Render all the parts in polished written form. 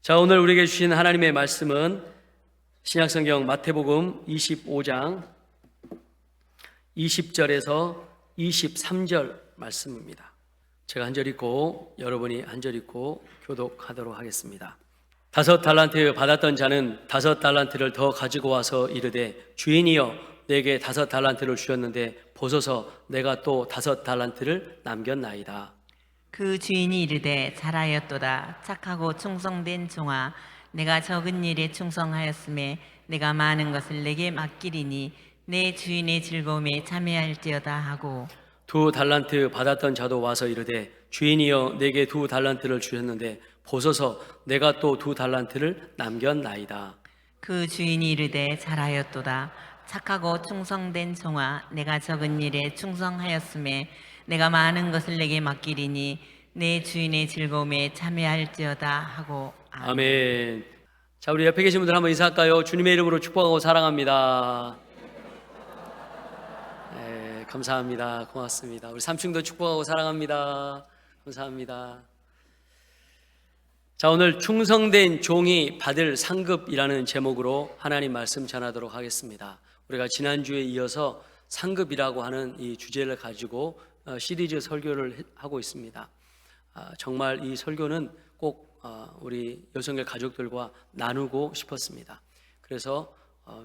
자, 오늘 우리에게 주신 하나님의 말씀은 신약성경 마태복음 25장 20절에서 23절 말씀입니다. 제가 한 절 읽고 여러분이 한 절 읽고 교독하도록 하겠습니다. 5달란트 받았던 자는 5달란트를 더 가지고 와서 이르되, 주인이여, 내게 5달란트를 주셨는데 보소서, 내가 또 5달란트를 남겼나이다. 그 주인이 이르되, 잘하였도다. 착하고 충성된 종아, 내가 적은 일에 충성하였음에 내가 많은 것을 내게 맡기리니 내 주인의 즐거움에 참여할지어다 하고, 2달란트 받았던 자도 와서 이르되, 주인이여, 내게 2달란트를 주셨는데 보소서, 내가 또 2달란트를 남겼나이다. 그 주인이 이르되, 잘하였도다. 착하고 충성된 종아, 내가 적은 일에 충성하였음에 내가 많은 것을 내게 맡기리니 내 주인의 즐거움에 참여할지어다 하고. 아멘. 자, 우리 옆에 계신 분들 한번 인사할까요? 주님의 이름으로 축복하고 사랑합니다. 네, 감사합니다. 고맙습니다. 우리 삼층도 축복하고 사랑합니다. 감사합니다. 자, 오늘 충성된 종이 받을 상급이라는 제목으로 하나님 말씀 전하도록 하겠습니다. 우리가 지난주에 이어서 상급이라고 하는 이 주제를 가지고 시리즈 설교를 하고 있습니다. 정말 이 설교는 꼭 우리 여성의 가족들과 나누고 싶었습니다. 그래서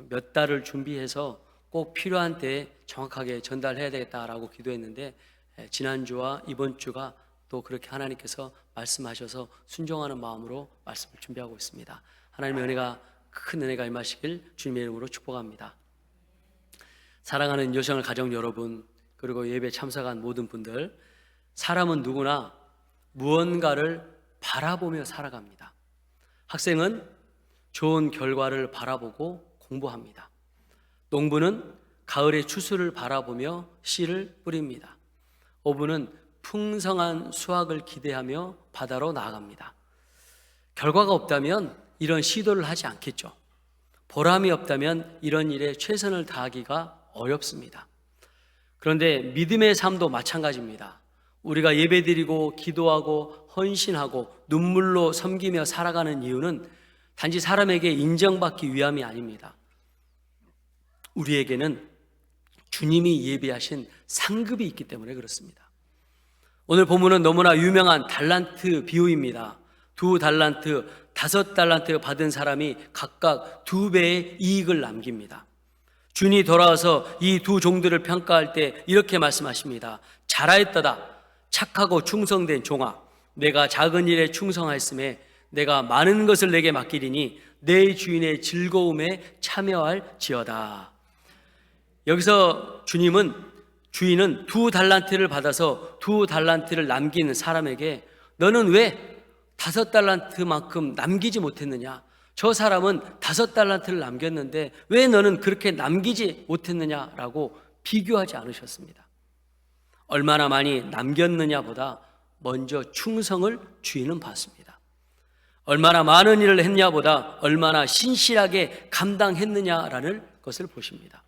몇 달을 준비해서 꼭 필요한 때에 정확하게 전달해야 되겠다라고 기도했는데, 지난주와 이번 주가 또 그렇게 하나님께서 말씀하셔서 순종하는 마음으로 말씀을 준비하고 있습니다. 하나님의 은혜가, 큰 은혜가 임하시길 주님의 이름으로 축복합니다. 사랑하는 여성의 가족 여러분, 그리고 예배 참석한 모든 분들, 사람은 누구나 무언가를 바라보며 살아갑니다. 학생은 좋은 결과를 바라보고 공부합니다. 농부는 가을의 추수를 바라보며 씨를 뿌립니다. 어부는 풍성한 수확을 기대하며 바다로 나아갑니다. 결과가 없다면 이런 시도를 하지 않겠죠. 보람이 없다면 이런 일에 최선을 다하기가 어렵습니다. 그런데 믿음의 삶도 마찬가지입니다. 우리가 예배드리고 기도하고 헌신하고 눈물로 섬기며 살아가는 이유는 단지 사람에게 인정받기 위함이 아닙니다. 우리에게는 주님이 예비하신 상급이 있기 때문에 그렇습니다. 오늘 본문은 너무나 유명한 달란트 비유입니다. 2달란트, 5달란트 받은 사람이 각각 2배의 이익을 남깁니다. 주인이 돌아와서 이 두 종들을 평가할 때 이렇게 말씀하십니다. 잘하였도다. 착하고 충성된 종아, 내가 작은 일에 충성하였음에 내가 많은 것을 내게 맡기리니 내 주인의 즐거움에 참여할지어다. 여기서 주인은 2달란트를 받아서 2달란트를 남긴 사람에게, 너는 왜 5달란트만큼 남기지 못했느냐? 저 사람은 5달란트를 남겼는데 왜 너는 그렇게 남기지 못했느냐라고 비교하지 않으셨습니다. 얼마나 많이 남겼느냐보다 먼저 충성을 주인은 봤습니다. 얼마나 많은 일을 했냐보다 얼마나 신실하게 감당했느냐라는 것을 보십니다.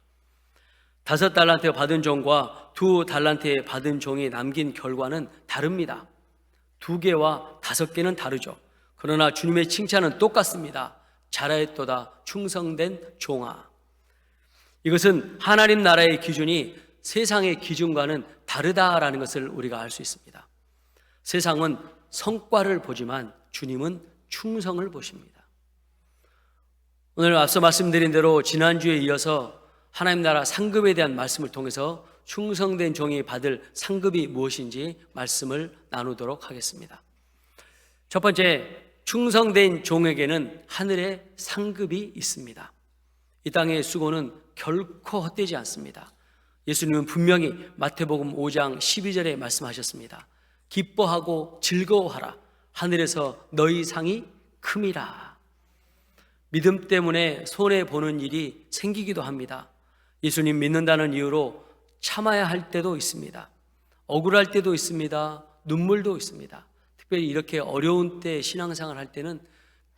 5달란트 받은 종과 2달란트 받은 종이 남긴 결과는 다릅니다. 2개와 5개는 다르죠. 그러나 주님의 칭찬은 똑같습니다. 잘하였도다, 충성된 종아. 이것은 하나님 나라의 기준이 세상의 기준과는 다르다라는 것을 우리가 알 수 있습니다. 세상은 성과를 보지만 주님은 충성을 보십니다. 오늘 앞서 말씀드린 대로 지난주에 이어서 하나님 나라 상급에 대한 말씀을 통해서 충성된 종이 받을 상급이 무엇인지 말씀을 나누도록 하겠습니다. 첫 번째, 충성된 종에게는 하늘의 상급이 있습니다. 이 땅의 수고는 결코 헛되지 않습니다. 예수님은 분명히 마태복음 5장 12절에 말씀하셨습니다. 기뻐하고 즐거워하라. 하늘에서 너희 상이 큼이라. 믿음 때문에 손해보는 일이 생기기도 합니다. 예수님 믿는다는 이유로 참아야 할 때도 있습니다. 억울할 때도 있습니다. 눈물도 있습니다. 특별히 이렇게 어려운 때 신앙생활 할 때는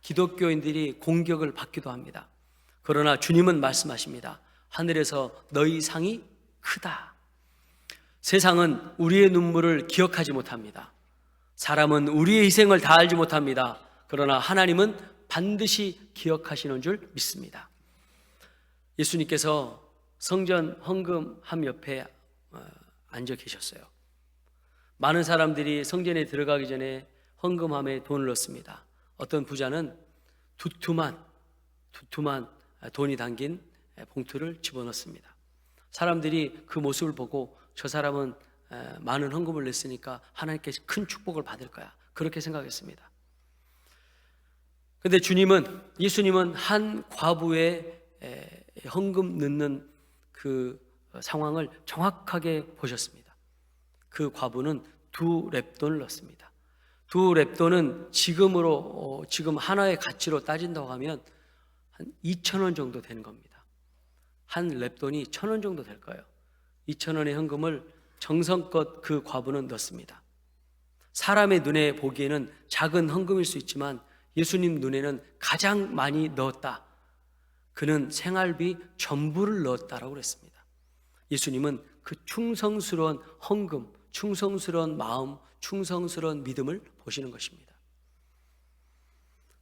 기독교인들이 공격을 받기도 합니다. 그러나 주님은 말씀하십니다. 하늘에서 너희 상이 크다. 세상은 우리의 눈물을 기억하지 못합니다. 사람은 우리의 희생을 다 알지 못합니다. 그러나 하나님은 반드시 기억하시는 줄 믿습니다. 예수님께서 성전 헌금함 옆에 앉아 계셨어요. 많은 사람들이 성전에 들어가기 전에 헌금함에 돈을 넣습니다. 어떤 부자는 두툼한 돈이 담긴 봉투를 집어넣습니다. 사람들이 그 모습을 보고 저 사람은 많은 헌금을 냈으니까 하나님께 큰 축복을 받을 거야, 그렇게 생각했습니다. 그런데 예수님은 한 과부의 헌금 넣는 그 상황을 정확하게 보셨습니다. 그 과부는 2렙돈을 넣습니다. 2렙돈은 지금 하나의 가치로 따진다고 하면 한 2,000원 정도 되는 겁니다. 한 렙돈이 1,000원 정도 될 거예요. 2,000원의 현금을 정성껏 그 과부는 넣습니다. 사람의 눈에 보기에는 작은 헌금일 수 있지만 예수님 눈에는 가장 많이 넣었다. 그는 생활비 전부를 넣었다라고 그랬습니다. 예수님은 그 충성스러운 헌금, 충성스러운 마음, 충성스러운 믿음을 보시는 것입니다.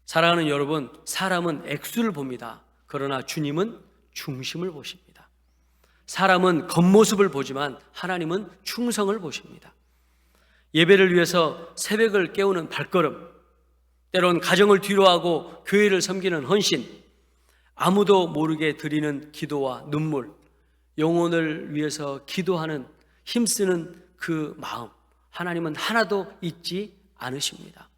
사랑하는 여러분, 사람은 액수를 봅니다. 그러나 주님은 중심을 보십니다. 사람은 겉모습을 보지만 하나님은 충성을 보십니다. 예배를 위해서 새벽을 깨우는 발걸음, 때론 가정을 뒤로하고 교회를 섬기는 헌신, 아무도 모르게 드리는 기도와 눈물, 영혼을 위해서 기도하는 힘쓰는 그 마음, 하나님은 하나도 잊지 않으십니다.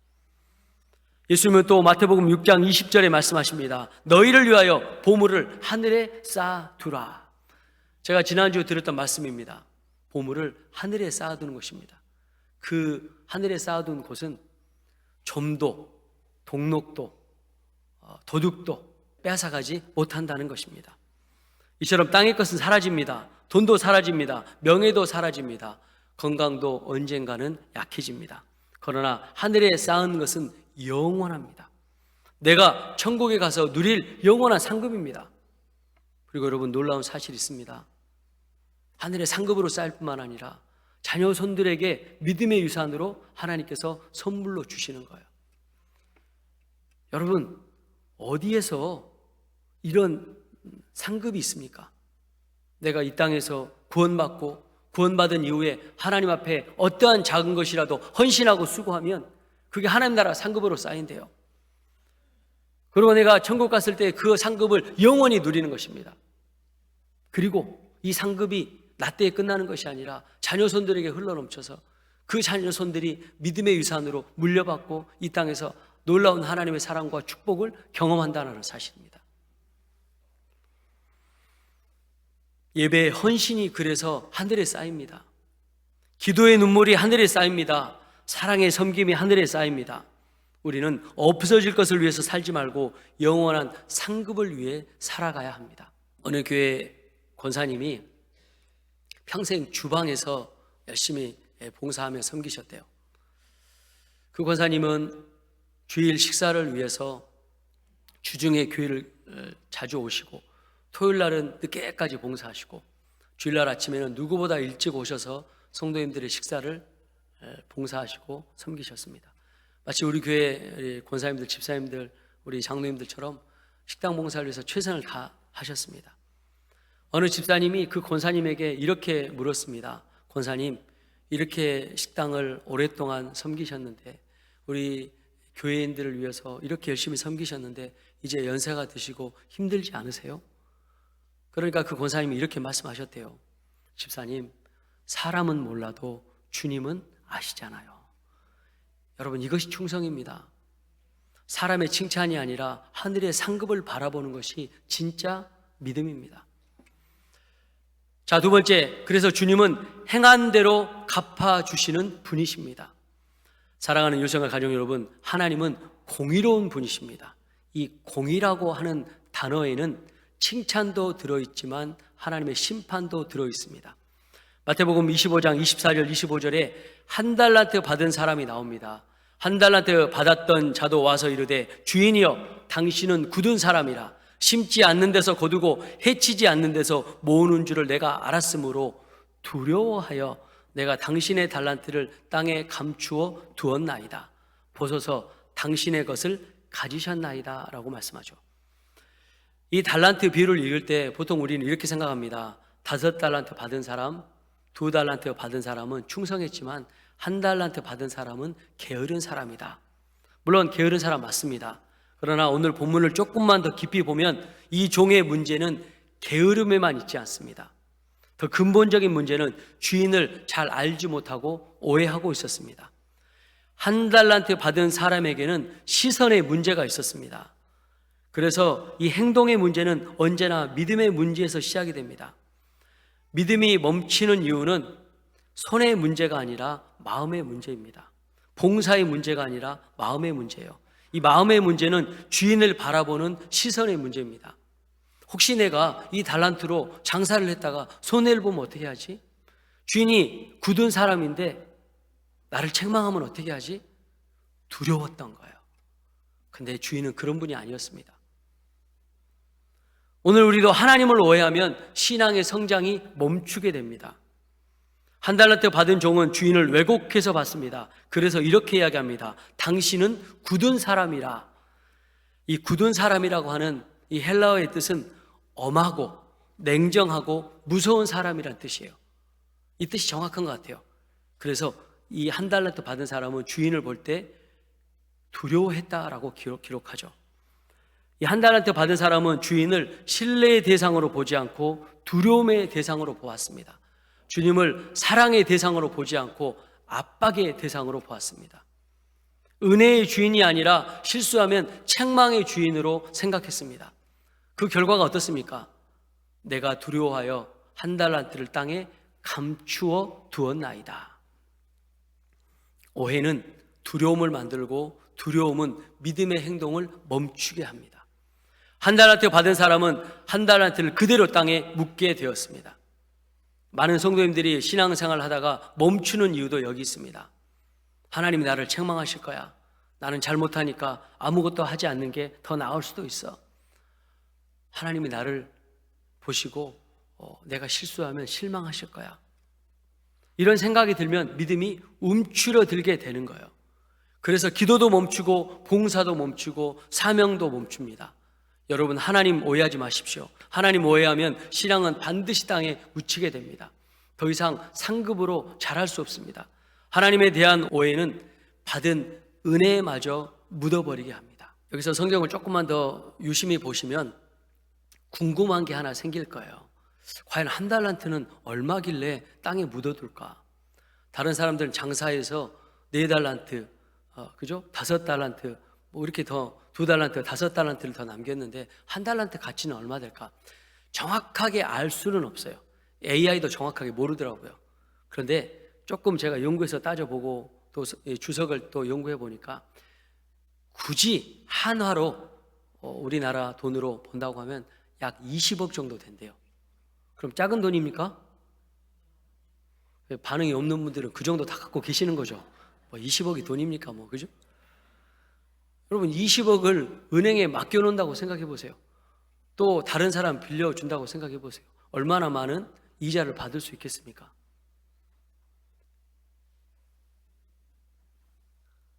예수님은 또 마태복음 6장 20절에 말씀하십니다. 너희를 위하여 보물을 하늘에 쌓아두라. 제가 지난주에 드렸던 말씀입니다. 보물을 하늘에 쌓아두는 것입니다. 그 하늘에 쌓아둔 곳은 점도, 동록도, 도둑도 빼앗아가지 못한다는 것입니다. 이처럼 땅의 것은 사라집니다. 돈도 사라집니다. 명예도 사라집니다. 건강도 언젠가는 약해집니다. 그러나 하늘에 쌓은 것은 영원합니다. 내가 천국에 가서 누릴 영원한 상급입니다. 그리고 여러분, 놀라운 사실이 있습니다. 하늘의 상급으로 쌓일 뿐만 아니라 자녀 손들에게 믿음의 유산으로 하나님께서 선물로 주시는 거예요. 여러분, 어디에서 이런 상급이 있습니까? 내가 이 땅에서 구원받은 이후에 하나님 앞에 어떠한 작은 것이라도 헌신하고 수고하면 그게 하나님 나라 상급으로 쌓인대요. 그리고 내가 천국 갔을 때 그 상급을 영원히 누리는 것입니다. 그리고 이 상급이 나 때에 끝나는 것이 아니라 자녀손들에게 흘러넘쳐서 그 자녀손들이 믿음의 유산으로 물려받고 이 땅에서 놀라운 하나님의 사랑과 축복을 경험한다는 사실입니다. 예배의 헌신이 그래서 하늘에 쌓입니다. 기도의 눈물이 하늘에 쌓입니다. 사랑의 섬김이 하늘에 쌓입니다. 우리는 없어질 것을 위해서 살지 말고 영원한 상급을 위해 살아가야 합니다. 어느 교회 권사님이 평생 주방에서 열심히 봉사하며 섬기셨대요. 그 권사님은 주일 식사를 위해서 주중에 교회를 자주 오시고 토요일 날은 늦게까지 봉사하시고 주일날 아침에는 누구보다 일찍 오셔서 성도님들의 식사를 봉사하시고 섬기셨습니다. 마치 우리 교회 권사님들, 집사님들, 우리 장로님들처럼 식당 봉사를 위해서 최선을 다하셨습니다. 어느 집사님이 그 권사님에게 이렇게 물었습니다. 권사님, 이렇게 식당을 오랫동안 섬기셨는데, 우리 교회인들을 위해서 이렇게 열심히 섬기셨는데 이제 연세가 드시고 힘들지 않으세요? 그러니까 그 권사님이 이렇게 말씀하셨대요. 집사님, 사람은 몰라도 주님은 아시잖아요. 여러분, 이것이 충성입니다. 사람의 칭찬이 아니라 하늘의 상급을 바라보는 것이 진짜 믿음입니다. 자, 두 번째, 그래서 주님은 행한 대로 갚아주시는 분이십니다. 사랑하는 유성과 가정 여러분, 하나님은 공의로운 분이십니다. 이 공의라고 하는 단어에는 칭찬도 들어있지만 하나님의 심판도 들어있습니다. 마태복음 25장 24절 25절에 한 달란트 받은 사람이 나옵니다. 한 달란트 받았던 자도 와서 이르되 주인이여, 당신은 굳은 사람이라 심지 않는 데서 거두고 해치지 않는 데서 모으는 줄을 내가 알았으므로 두려워하여 내가 당신의 달란트를 땅에 감추어 두었나이다. 보소서, 당신의 것을 가지셨나이다 라고 말씀하죠. 이 달란트 비유를 읽을 때 보통 우리는 이렇게 생각합니다. 5달란트 받은 사람, 2달란트 받은 사람은 충성했지만 1달란트 받은 사람은 게으른 사람이다. 물론 게으른 사람 맞습니다. 그러나 오늘 본문을 조금만 더 깊이 보면 이 종의 문제는 게으름에만 있지 않습니다. 더 근본적인 문제는 주인을 잘 알지 못하고 오해하고 있었습니다. 1달란트 받은 사람에게는 시선의 문제가 있었습니다. 그래서 이 행동의 문제는 언제나 믿음의 문제에서 시작이 됩니다. 믿음이 멈추는 이유는 손의 문제가 아니라 마음의 문제입니다. 봉사의 문제가 아니라 마음의 문제예요. 이 마음의 문제는 주인을 바라보는 시선의 문제입니다. 혹시 내가 이 달란트로 장사를 했다가 손해를 보면 어떻게 하지? 주인이 굳은 사람인데 나를 책망하면 어떻게 하지? 두려웠던 거예요. 근데 주인은 그런 분이 아니었습니다. 오늘 우리도 하나님을 오해하면 신앙의 성장이 멈추게 됩니다. 1달란트 받은 종은 주인을 왜곡해서 받습니다. 그래서 이렇게 이야기합니다. 당신은 굳은 사람이라. 이 굳은 사람이라고 하는 이 헬라어의 뜻은 엄하고 냉정하고 무서운 사람이란 뜻이에요. 이 뜻이 정확한 것 같아요. 그래서 이 1달란트 받은 사람은 주인을 볼 때 두려워했다라고 기록하죠. 이 1달란트 받은 사람은 주인을 신뢰의 대상으로 보지 않고 두려움의 대상으로 보았습니다. 주님을 사랑의 대상으로 보지 않고 압박의 대상으로 보았습니다. 은혜의 주인이 아니라 실수하면 책망의 주인으로 생각했습니다. 그 결과가 어떻습니까? 내가 두려워하여 1달란트를 땅에 감추어 두었나이다. 오해는 두려움을 만들고 두려움은 믿음의 행동을 멈추게 합니다. 1달란트 받은 사람은 1달란트를 그대로 땅에 묻게 되었습니다. 많은 성도님들이 신앙생활을 하다가 멈추는 이유도 여기 있습니다. 하나님이 나를 책망하실 거야. 나는 잘못하니까 아무것도 하지 않는 게 더 나을 수도 있어. 하나님이 나를 보시고 내가 실수하면 실망하실 거야. 이런 생각이 들면 믿음이 움츠러들게 되는 거예요. 그래서 기도도 멈추고 봉사도 멈추고 사명도 멈춥니다. 여러분, 하나님 오해하지 마십시오. 하나님 오해하면 신앙은 반드시 땅에 묻히게 됩니다. 더 이상 상급으로 자랄 수 없습니다. 하나님에 대한 오해는 받은 은혜마저 묻어버리게 합니다. 여기서 성경을 조금만 더 유심히 보시면 궁금한 게 하나 생길 거예요. 과연 1달란트는 얼마길래 땅에 묻어둘까? 다른 사람들은 장사해서 4달란트, 그죠? 5달란트, 뭐 이렇게 더 2달란트, 5달란트를 더 남겼는데 1달란트 가치는 얼마 될까? 정확하게 알 수는 없어요. AI도 정확하게 모르더라고요. 그런데 조금 제가 연구해서 따져보고 또 주석을 또 연구해 보니까 굳이 한화로 우리나라 돈으로 본다고 하면 약 20억 정도 된대요. 그럼 작은 돈입니까? 반응이 없는 분들은 그 정도 다 갖고 계시는 거죠. 뭐 20억이 돈입니까? 뭐, 그죠? 여러분, 20억을 은행에 맡겨놓는다고 생각해 보세요. 또 다른 사람 빌려준다고 생각해 보세요. 얼마나 많은 이자를 받을 수 있겠습니까?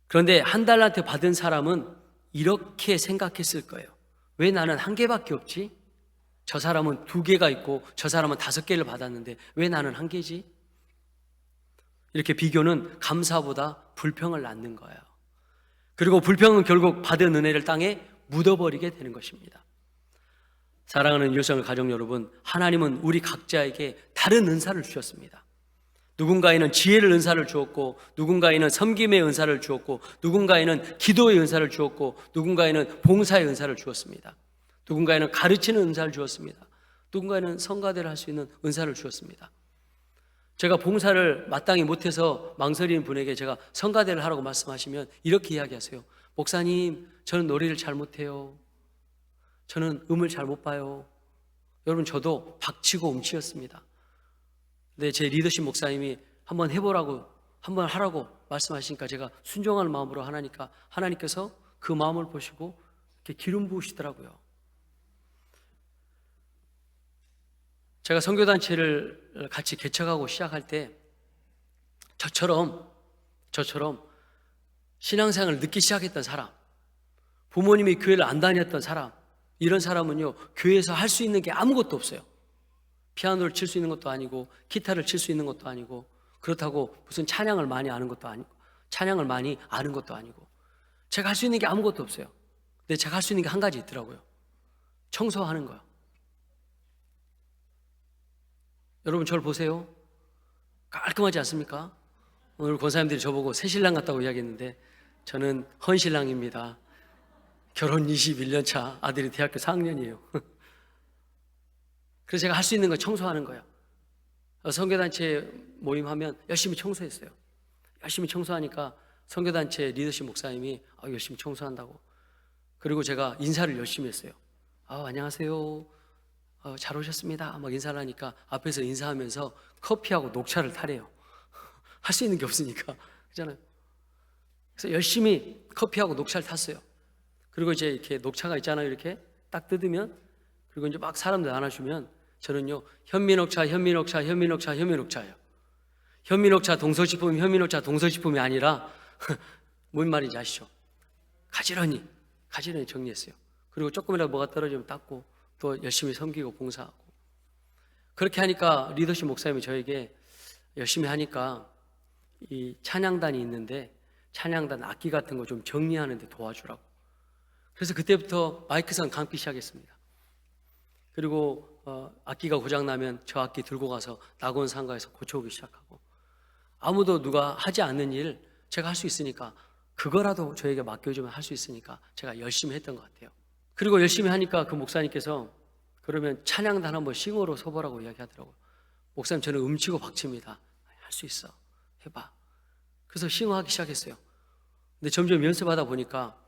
그런데 1달란트 받은 사람은 이렇게 생각했을 거예요. 왜 나는 1개밖에 없지? 저 사람은 2개가 있고 저 사람은 5개를 받았는데 왜 나는 1개지? 이렇게 비교는 감사보다 불평을 낳는 거예요. 그리고 불평은 결국 받은 은혜를 땅에 묻어버리게 되는 것입니다. 사랑하는 유성의 가족 여러분, 하나님은 우리 각자에게 다른 은사를 주셨습니다. 누군가에는 지혜를 은사를 주었고, 누군가에는 섬김의 은사를 주었고, 누군가에는 기도의 은사를 주었고, 누군가에는 봉사의 은사를 주었습니다. 누군가에는 가르치는 은사를 주었습니다. 누군가에는 성가대를 할 수 있는 은사를 주었습니다. 제가 봉사를 마땅히 못해서 망설이는 분에게 제가 성가대를 하라고 말씀하시면 이렇게 이야기하세요. 목사님, 저는 노래를 잘 못해요. 저는 음을 잘 못 봐요. 여러분, 저도 박치고 움치였습니다. 근데 제 리더십 목사님이 한번 해보라고, 한번 하라고 말씀하시니까 제가 순종하는 마음으로 하나니까 하나님께서 그 마음을 보시고 이렇게 기름 부으시더라고요. 제가 선교단체를 같이 개척하고 시작할 때 저처럼 신앙생활을 늦게 시작했던 사람, 부모님이 교회를 안 다녔던 사람, 이런 사람은요, 교회에서 할 수 있는 게 아무것도 없어요. 피아노를 칠 수 있는 것도 아니고, 기타를 칠 수 있는 것도 아니고, 그렇다고 무슨 찬양을 많이 아는 것도 아니고, 찬양을 많이 아는 것도 아니고, 제가 할 수 있는 게 아무것도 없어요. 근데 제가 할 수 있는 게 한 가지 있더라고요. 청소하는 거요. 여러분 저를 보세요. 깔끔하지 않습니까? 오늘 권사님들이 저보고 새신랑 같다고 이야기했는데 저는 헌신랑입니다. 결혼 21년 차, 아들이 대학교 4학년이에요. 그래서 제가 할 수 있는 건 청소하는 거예요. 선교단체 모임하면 열심히 청소했어요. 열심히 청소하니까 선교단체 리더십 목사님이 열심히 청소한다고. 그리고 제가 인사를 열심히 했어요. 안녕하세요. 잘 오셨습니다. 막 인사를 하니까 앞에서 인사하면서 커피하고 녹차를 타래요. 할 수 있는 게 없으니까. 그렇잖아요. 그래서 열심히 커피하고 녹차를 탔어요. 그리고 이제 이렇게 녹차가 있잖아요. 이렇게 딱 뜯으면, 그리고 이제 막 사람들 안아주면 저는요, 현미녹차, 현미녹차, 현미녹차, 현미녹차예요. 현미녹차 동서식품이 현미녹차 동서식품이 아니라 뭔 말인지 아시죠? 가지런히 정리했어요. 그리고 조금이라도 뭐가 떨어지면 닦고 또 열심히 섬기고 봉사하고. 그렇게 하니까 리더십 목사님이 저에게 열심히 하니까 이 찬양단이 있는데 찬양단 악기 같은 거 좀 정리하는 데 도와주라고. 그래서 그때부터 마이크선 감기 시작했습니다. 그리고 악기가 고장나면 저 악기 들고 가서 낙원 상가에서 고쳐오기 시작하고, 아무도 누가 하지 않는 일 제가 할 수 있으니까, 그거라도 저에게 맡겨주면 할 수 있으니까 제가 열심히 했던 것 같아요. 그리고 열심히 하니까 그 목사님께서 그러면 찬양단 한번 싱어로 서보라고 이야기하더라고요. 목사님 저는 음치고 박치입니다. 할 수 있어, 해봐. 그래서 싱어하기 시작했어요. 근데 점점 연습하다 보니까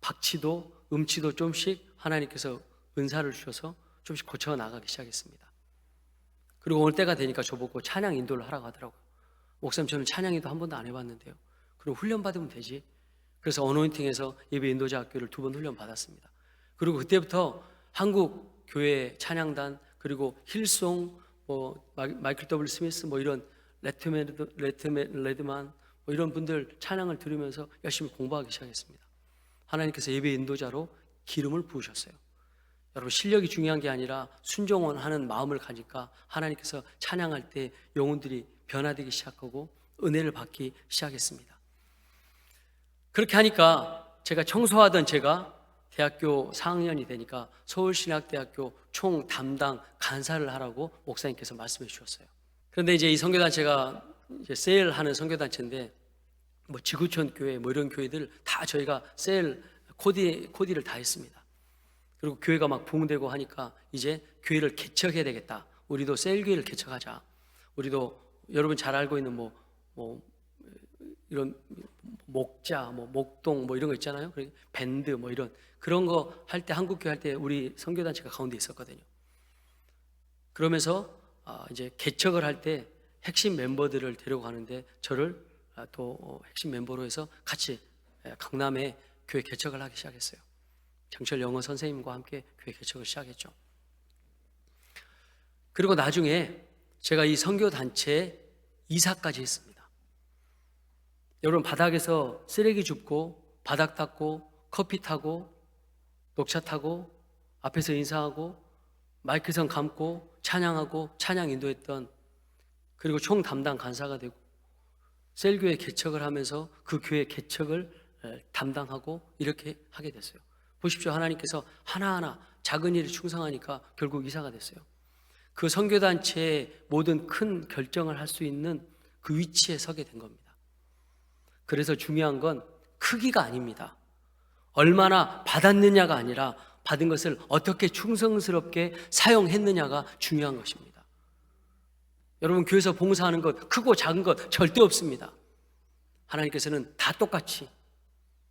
박치도 음치도 좀씩 하나님께서 은사를 주셔서 좀씩 고쳐 나가기 시작했습니다. 그리고 오늘 때가 되니까 저보고 찬양 인도를 하라고 하더라고요. 목사님 저는 찬양 인도 한 번도 안 해봤는데요. 그럼 훈련 받으면 되지. 그래서 어노인팅에서 예배 인도자 학교를 2번 훈련 받았습니다. 그리고 그때부터 한국 교회 찬양단, 그리고 힐송, 마이클 W 스미스, 이런 레드만 이런 분들 찬양을 들으면서 열심히 공부하기 시작했습니다. 하나님께서 예배 인도자로 기름을 부으셨어요. 여러분 실력이 중요한 게 아니라 순종하는 마음을 가지니까 하나님께서 찬양할 때 영혼들이 변화되기 시작하고 은혜를 받기 시작했습니다. 그렇게 하니까 제가 청소하던 제가 대학교 4학년이 되니까 서울신학대학교 총 담당 간사를 하라고 목사님께서 말씀해 주셨어요. 그런데 이제 이 선교단체가 이제 세일하는 선교단체인데 지구촌 교회 이런 교회들 다 저희가 세일 코디를 다 했습니다. 그리고 교회가 막 붕대고 하니까 이제 교회를 개척해야 되겠다. 우리도 세일 교회를 개척하자. 우리도 여러분 잘 알고 있는 이런 목자, 목동 이런 거 있잖아요. 밴드 이런 그런 거 할 때 한국 교회 할 때 우리 선교단체가 가운데 있었거든요. 그러면서 이제 개척을 할 때 핵심 멤버들을 데려가는데 저를 또 핵심 멤버로 해서 같이 강남에 교회 개척을 하기 시작했어요. 정철 영어 선생님과 함께 교회 개척을 시작했죠. 그리고 나중에 제가 이 선교단체 이사까지 했습니다. 여러분 바닥에서 쓰레기 줍고 바닥 닦고 커피 타고 녹차 타고 앞에서 인사하고 마이크선 감고 찬양하고 찬양 인도했던, 그리고 총 담당 간사가 되고 셀교회 개척을 하면서 그 교회 개척을 담당하고 이렇게 하게 됐어요. 보십시오. 하나님께서 하나하나 작은 일에 충성하니까 결국 이사가 됐어요. 그 선교단체의 모든 큰 결정을 할 수 있는 그 위치에 서게 된 겁니다. 그래서 중요한 건 크기가 아닙니다. 얼마나 받았느냐가 아니라 받은 것을 어떻게 충성스럽게 사용했느냐가 중요한 것입니다. 여러분 교회에서 봉사하는 것 크고 작은 것 절대 없습니다. 하나님께서는 다 똑같이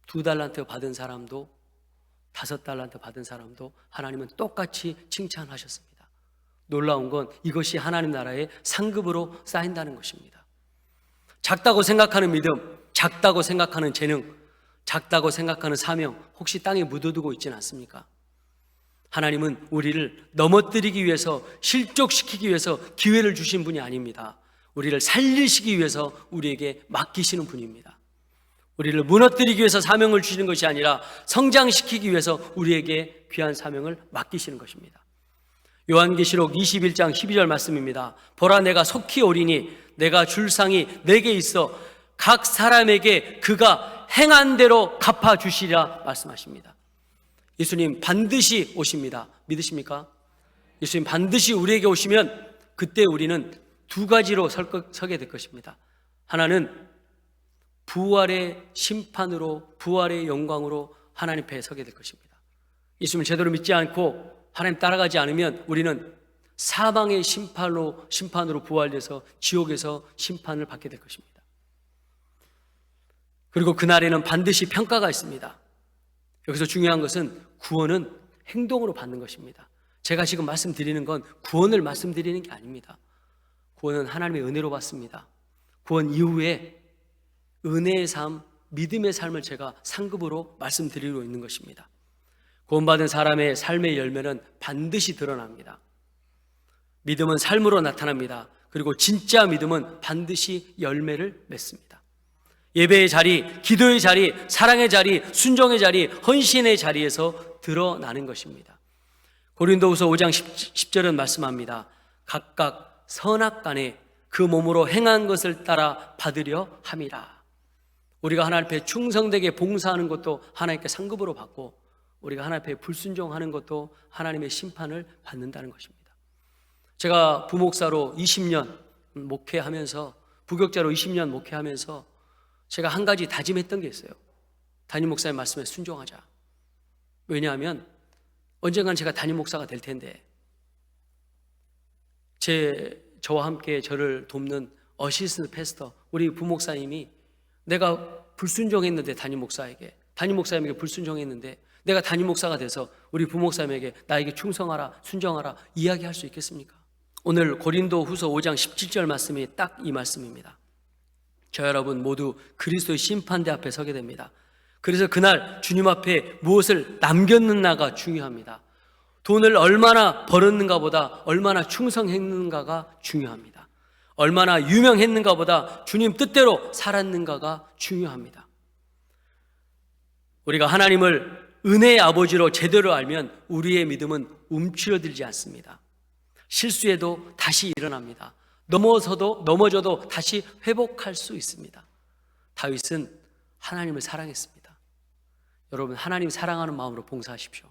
2달란트 받은 사람도 5달란트 받은 사람도 하나님은 똑같이 칭찬하셨습니다. 놀라운 건 이것이 하나님 나라의 상급으로 쌓인다는 것입니다. 작다고 생각하는 믿음, 작다고 생각하는 재능, 작다고 생각하는 사명 혹시 땅에 묻어두고 있지는 않습니까? 하나님은 우리를 넘어뜨리기 위해서, 실족시키기 위해서 기회를 주신 분이 아닙니다. 우리를 살리시기 위해서 우리에게 맡기시는 분입니다. 우리를 무너뜨리기 위해서 사명을 주시는 것이 아니라 성장시키기 위해서 우리에게 귀한 사명을 맡기시는 것입니다. 요한계시록 21장 12절 말씀입니다. 보라, 내가 속히 오리니 내가 줄 상이 내게 있어 각 사람에게 그가 행한 대로 갚아주시리라 말씀하십니다. 예수님 반드시 오십니다. 믿으십니까? 예수님 반드시 우리에게 오시면 그때 우리는 두 가지로 서게 될 것입니다. 하나는 부활의 심판으로, 부활의 영광으로 하나님 앞에 서게 될 것입니다. 예수님을 제대로 믿지 않고 하나님 따라가지 않으면 우리는 사망의 심판으로 부활돼서 지옥에서 심판을 받게 될 것입니다. 그리고 그날에는 반드시 평가가 있습니다. 여기서 중요한 것은 구원은 행동으로 받는 것입니다. 제가 지금 말씀드리는 건 구원을 말씀드리는 게 아닙니다. 구원은 하나님의 은혜로 받습니다. 구원 이후에 은혜의 삶, 믿음의 삶을 제가 상급으로 말씀드리고 있는 것입니다. 구원받은 사람의 삶의 열매는 반드시 드러납니다. 믿음은 삶으로 나타납니다. 그리고 진짜 믿음은 반드시 열매를 맺습니다. 예배의 자리, 기도의 자리, 사랑의 자리, 순종의 자리, 헌신의 자리에서 드러나는 것입니다. 고린도후서 5장 10절은 말씀합니다. 각각 선악간에 그 몸으로 행한 것을 따라 받으려 함이라. 우리가 하나님 앞에 충성되게 봉사하는 것도 하나님께 상급으로 받고, 우리가 하나님 앞에 불순종하는 것도 하나님의 심판을 받는다는 것입니다. 제가 부목사로 20년 목회하면서, 부격자로 20년 목회하면서 제가 한 가지 다짐했던 게 있어요. 담임 목사의 말씀에 순종하자. 왜냐하면 언젠간 제가 담임 목사가 될 텐데, 저와 함께 저를 돕는 어시스턴트 패스터, 우리 부목사님이 내가 불순종했는데 담임 목사님에게 불순종했는데 내가 담임 목사가 돼서 우리 부목사님에게 나에게 충성하라, 순종하라 이야기할 수 있겠습니까? 오늘 고린도후서 5장 17절 말씀이 딱 이 말씀입니다. 저 여러분 모두 그리스도의 심판대 앞에 서게 됩니다. 그래서 그날 주님 앞에 무엇을 남겼는가가 중요합니다. 돈을 얼마나 벌었는가 보다 얼마나 충성했는가가 중요합니다. 얼마나 유명했는가 보다 주님 뜻대로 살았는가가 중요합니다. 우리가 하나님을 은혜의 아버지로 제대로 알면 우리의 믿음은 움츠러들지 않습니다. 실수해도 다시 일어납니다. 넘어져도 다시 회복할 수 있습니다. 다윗은 하나님을 사랑했습니다. 여러분, 하나님 사랑하는 마음으로 봉사하십시오.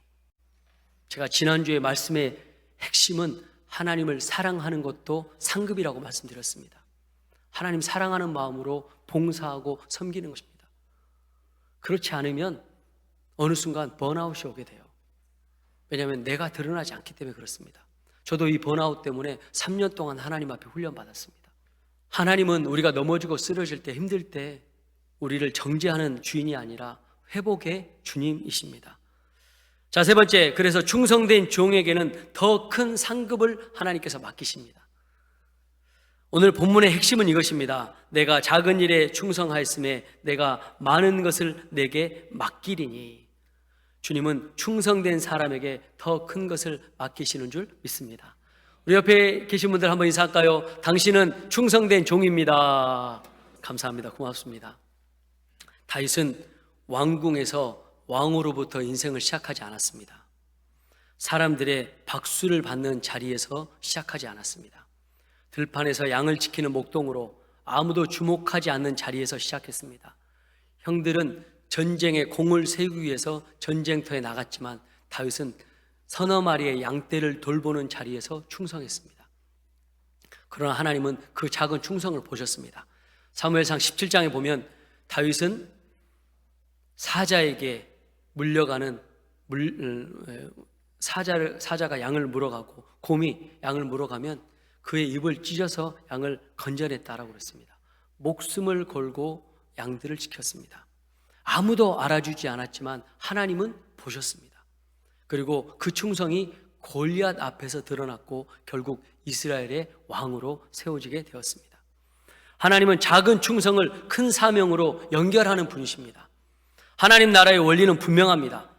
제가 지난주에 말씀의 핵심은 하나님을 사랑하는 것도 상급이라고 말씀드렸습니다. 하나님 사랑하는 마음으로 봉사하고 섬기는 것입니다. 그렇지 않으면 어느 순간 번아웃이 오게 돼요. 왜냐하면 내가 드러나지 않기 때문에 그렇습니다. 저도 이 번아웃 때문에 3년 동안 하나님 앞에 훈련받았습니다. 하나님은 우리가 넘어지고 쓰러질 때, 힘들 때 우리를 정죄하는 주인이 아니라 회복의 주님이십니다. 자, 세 번째, 그래서 충성된 종에게는 더 큰 상급을 하나님께서 맡기십니다. 오늘 본문의 핵심은 이것입니다. 내가 작은 일에 충성하였음에 내가 많은 것을 내게 맡기리니. 주님은 충성된 사람에게 더 큰 것을 맡기시는 줄 믿습니다. 우리 옆에 계신 분들 한번 인사할까요? 당신은 충성된 종입니다. 감사합니다. 고맙습니다. 다윗은 왕궁에서 왕으로부터 인생을 시작하지 않았습니다. 사람들의 박수를 받는 자리에서 시작하지 않았습니다. 들판에서 양을 지키는 목동으로 아무도 주목하지 않는 자리에서 시작했습니다. 형들은 전쟁에 공을 세우기 위해서 전쟁터에 나갔지만 다윗은 서너 마리의 양떼를 돌보는 자리에서 충성했습니다. 그러나 하나님은 그 작은 충성을 보셨습니다. 사무엘상 17장에 보면 다윗은 사자에게 물려가는 사자가 양을 물어가고 곰이 양을 물어가면 그의 입을 찢어서 양을 건져냈다라고 그랬습니다. 목숨을 걸고 양들을 지켰습니다. 아무도 알아주지 않았지만 하나님은 보셨습니다. 그리고 그 충성이 골리앗 앞에서 드러났고 결국 이스라엘의 왕으로 세워지게 되었습니다. 하나님은 작은 충성을 큰 사명으로 연결하는 분이십니다. 하나님 나라의 원리는 분명합니다.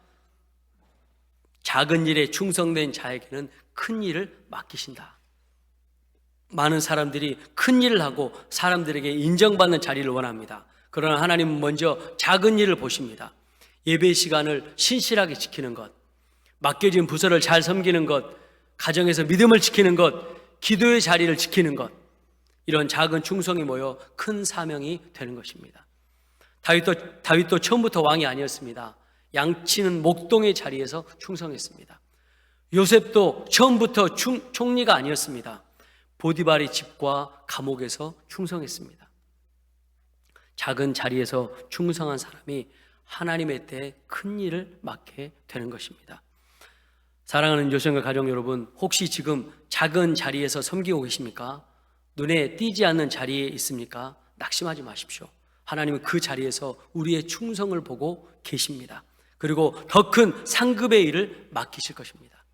작은 일에 충성된 자에게는 큰 일을 맡기신다. 많은 사람들이 큰 일을 하고 사람들에게 인정받는 자리를 원합니다. 그러나 하나님은 먼저 작은 일을 보십니다. 예배 시간을 신실하게 지키는 것, 맡겨진 부서를 잘 섬기는 것, 가정에서 믿음을 지키는 것, 기도의 자리를 지키는 것, 이런 작은 충성이 모여 큰 사명이 되는 것입니다. 다윗도 처음부터 왕이 아니었습니다. 양치는 목동의 자리에서 충성했습니다. 요셉도 처음부터 총리가 아니었습니다. 보디발의 집과 감옥에서 충성했습니다. 작은 자리에서 충성한 사람이 하나님의 때에 큰 일을 맡게 되는 것입니다. 사랑하는 요셉과 가족 여러분, 혹시 지금 작은 자리에서 섬기고 계십니까? 눈에 띄지 않는 자리에 있습니까? 낙심하지 마십시오. 하나님은 그 자리에서 우리의 충성을 보고 계십니다. 그리고 더 큰 상급의 일을 맡기실 것입니다.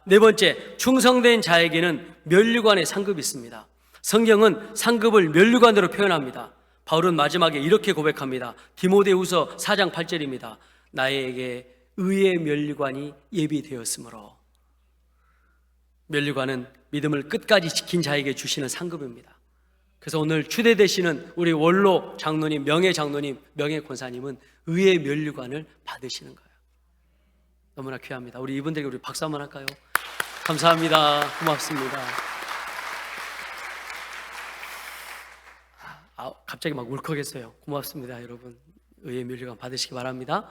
네 번째, 충성된 자에게는 면류관의 상급이 있습니다. 성경은 상급을 면류관으로 표현합니다. 바울은 마지막에 이렇게 고백합니다. 디모데후서 4장 8절입니다. 나에게 의의 면류관이 예비되었으므로. 면류관은 믿음을 끝까지 지킨 자에게 주시는 상급입니다. 그래서 오늘 추대되시는 우리 원로 장로님, 명예 장로님, 명예 권사님은 의의 면류관을 받으시는 거예요. 너무나 귀합니다. 우리 이분들에게 우리 박수 한번 할까요? 감사합니다. 고맙습니다. 갑자기 막 울컥했어요. 고맙습니다, 여러분. 의의 면류관 받으시기 바랍니다.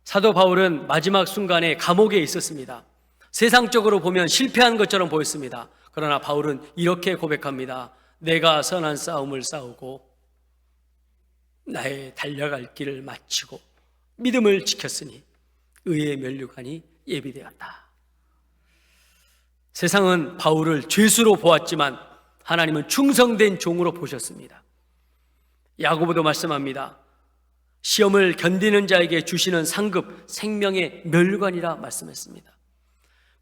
사도 바울은 마지막 순간에 감옥에 있었습니다. 세상적으로 보면 실패한 것처럼 보였습니다. 그러나 바울은 이렇게 고백합니다. 내가 선한 싸움을 싸우고 나의 달려갈 길을 마치고 믿음을 지켰으니 의의 면류관이 예비되었다. 세상은 바울을 죄수로 보았지만 하나님은 충성된 종으로 보셨습니다. 야고보도 말씀합니다. 시험을 견디는 자에게 주시는 상급 생명의 면류관이라 말씀했습니다.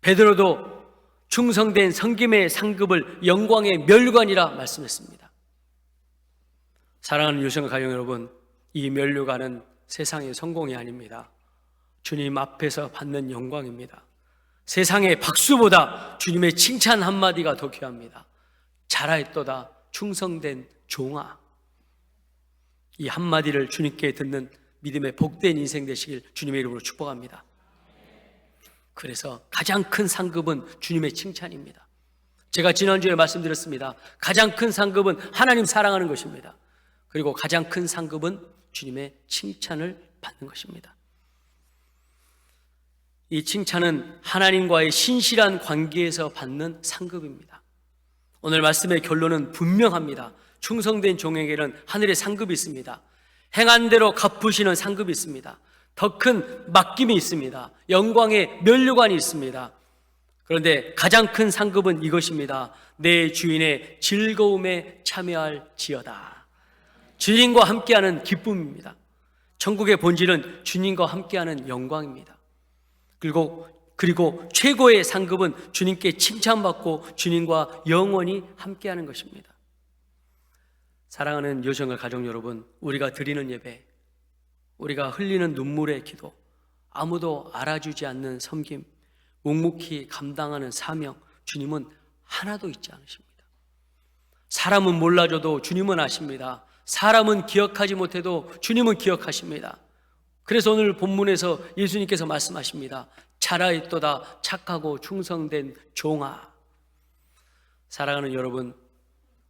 베드로도 충성된 섬김의 상급을 영광의 면류관이라 말씀했습니다. 사랑하는 유성과 가족 여러분, 이 면류관은 세상의 성공이 아닙니다. 주님 앞에서 받는 영광입니다. 세상의 박수보다 주님의 칭찬 한마디가 더 귀합니다. 잘하였도다 충성된 종아. 이 한마디를 주님께 듣는 믿음의 복된 인생 되시길 주님의 이름으로 축복합니다. 그래서 가장 큰 상급은 주님의 칭찬입니다. 제가 지난주에 말씀드렸습니다. 가장 큰 상급은 하나님 사랑하는 것입니다. 그리고 가장 큰 상급은 주님의 칭찬을 받는 것입니다. 이 칭찬은 하나님과의 신실한 관계에서 받는 상급입니다. 오늘 말씀의 결론은 분명합니다. 충성된 종에게는 하늘의 상급이 있습니다. 행한 대로 갚으시는 상급이 있습니다. 더 큰 맡김이 있습니다. 영광의 면류관이 있습니다. 그런데 가장 큰 상급은 이것입니다. 내 주인의 즐거움에 참여할지어다. 주님과 함께하는 기쁨입니다. 천국의 본질은 주님과 함께하는 영광입니다. 그리고 최고의 상급은 주님께 칭찬받고 주님과 영원히 함께하는 것입니다. 사랑하는 요정과 가족 여러분, 우리가 드리는 예배, 우리가 흘리는 눈물의 기도, 아무도 알아주지 않는 섬김, 묵묵히 감당하는 사명, 주님은 하나도 잊지 않으십니다. 사람은 몰라줘도 주님은 아십니다. 사람은 기억하지 못해도 주님은 기억하십니다. 그래서 오늘 본문에서 예수님께서 말씀하십니다. 잘하였도다 착하고 충성된 종아. 사랑하는 여러분,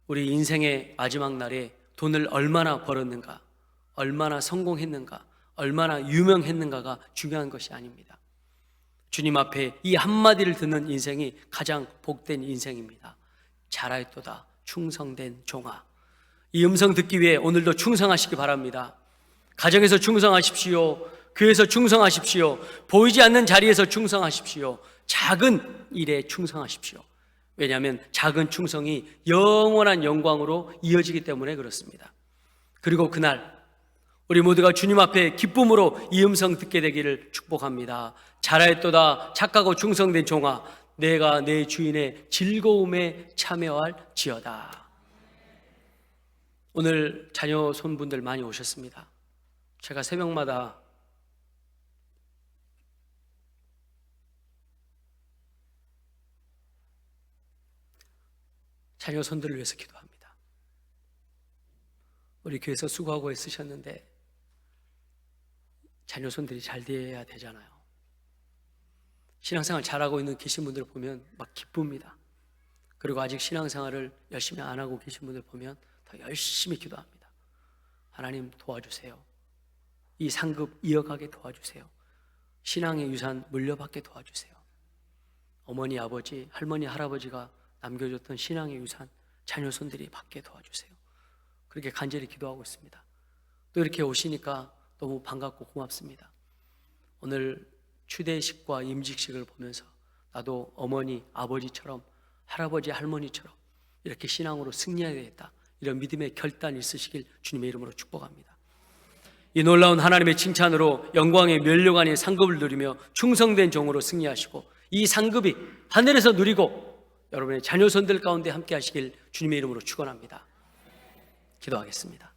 우리 인생의 마지막 날에 돈을 얼마나 벌었는가, 얼마나 성공했는가, 얼마나 유명했는가가 중요한 것이 아닙니다. 주님 앞에 이 한마디를 듣는 인생이 가장 복된 인생입니다. 잘하였도다 충성된 종아. 이 음성 듣기 위해 오늘도 충성하시기 바랍니다. 가정에서 충성하십시오. 교회에서 충성하십시오. 보이지 않는 자리에서 충성하십시오. 작은 일에 충성하십시오. 왜냐하면 작은 충성이 영원한 영광으로 이어지기 때문에 그렇습니다. 그리고 그날 우리 모두가 주님 앞에 기쁨으로 이 음성 듣게 되기를 축복합니다. 잘하였도다 착하고 충성된 종아, 내가 내 주인의 즐거움에 참여할지어다. 오늘 자녀 손분들 많이 오셨습니다. 제가 새벽마다 자녀 손들을 위해서 기도합니다. 우리 교회에서 수고하고 애쓰셨는데 자녀손들이 잘 돼야 되잖아요. 신앙생활 잘하고 있는 계신 분들 보면 막 기쁩니다. 그리고 아직 신앙생활을 열심히 안 하고 계신 분들 보면 더 열심히 기도합니다. 하나님 도와주세요. 이 상급 이어가게 도와주세요. 신앙의 유산 물려받게 도와주세요. 어머니, 아버지, 할머니, 할아버지가 남겨줬던 신앙의 유산 자녀손들이 받게 도와주세요. 그렇게 간절히 기도하고 있습니다. 또 이렇게 오시니까 너무 반갑고 고맙습니다. 오늘 추대식과 임직식을 보면서 나도 어머니, 아버지처럼 할아버지, 할머니처럼 이렇게 신앙으로 승리해야 되겠다, 이런 믿음의 결단이 있으시길 주님의 이름으로 축복합니다. 이 놀라운 하나님의 칭찬으로 영광의 면류관의 상급을 누리며 충성된 종으로 승리하시고 이 상급이 하늘에서 누리고 여러분의 자녀손들 가운데 함께 하시길 주님의 이름으로 축원합니다. 기도하겠습니다.